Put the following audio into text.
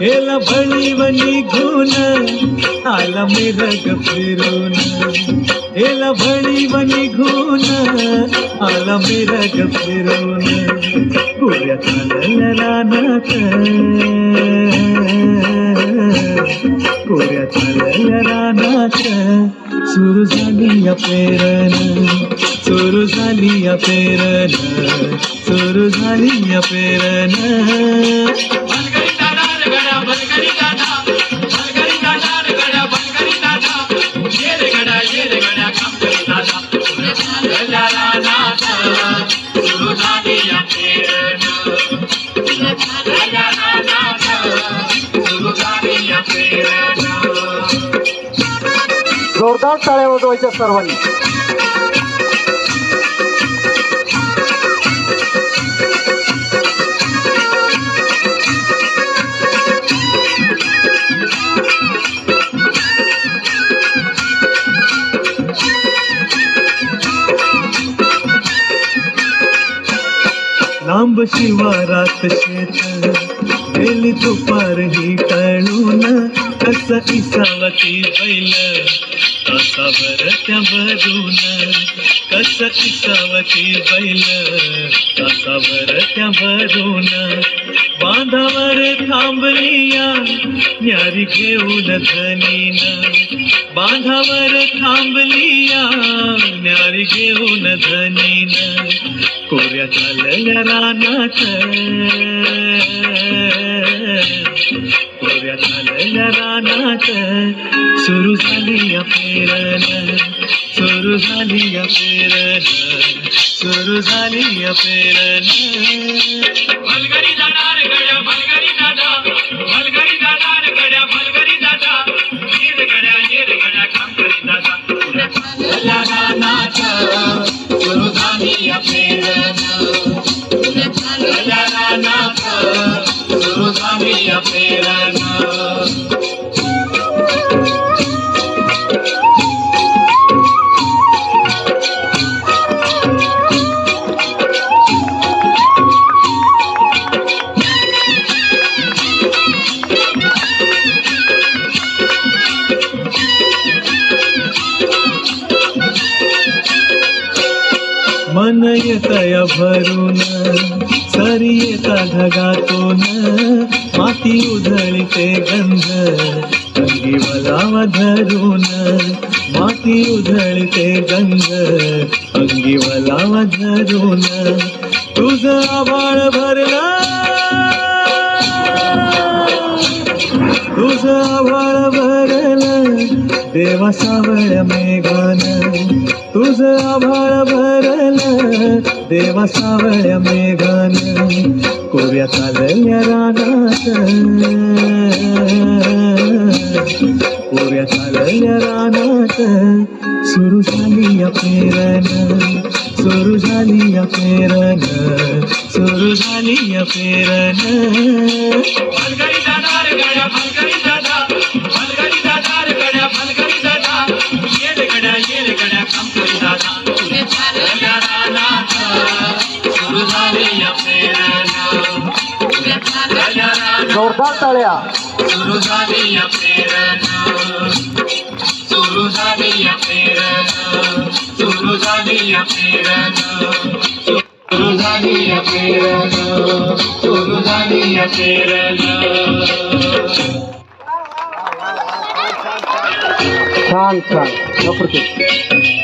गेला बळीव निघून आला मिरग फिरून गेला बळीव निघून आला मिरग फिरून पुऱ्या चालल्या रानात पुऱ्या चालल्या रानात सुरू झाली या पेरण सुरू झाली या पेरण सुरू झाली या पेरण जोरदार टाळ्या वाजवायच्या सर्वांनी. लांब शिवारात शेत गेली दुपार ही टळून कस इसावती बैल तासावर त्या भरून कस इसावती बैल तासावर त्या भरून बांधावर थांबलिया न्यारी घेऊन धनीन बांधावर थांबलिया न्यारी घेऊन धनीन कोऱ्या चालल्या रानात कोऱ्या चालल्या रानात सुरू झाली या पेरण सुरू झाली या पेरण सुरू झाली या पेरण भलगरी जाणार गड्या भलगरी दादा भलगरी जाणार गड्या भलगरी दादा येर गड्या काम करी दादा पुऱ्या चालल्या रानात सुरू झाली या पेरण पुऱ्या चालल्या रानात सुरू झाली या पेरण मन येतया भरून सरी येता ढगातून माती उधळीते गंध अंगी वलावा धरून माती उधळीते गंध अंगी वलावा धरून तुझं आभाळ भरला तुझं आभाळ भरलं देवा सावळ्या मेघान तुझं आभाळ भरलं देवा सावळ्या मेघान कोऱ्या चालल्या रानात कोऱ्या चालल्या रानात सुरू झाली या पेरण सुरू झाली या पेरण सुरू झाली या पेरण भलगरी जाणार गड्या भलगरी दादा भलगरी जाणार गड्या भलगरी दादा येर गड्या काम करी दादा पुऱ्या चालल्या रानात सुरू झाली या पेरण पुऱ्या चालल्या रानात जोरदार टाळ्या. सुरू झाली या पेरण सुरू झाली या पेरण सुरू झाली या पेरण सुरू झाली या पेरण सुरू झाली या पेरण छान छान अप्रतिम.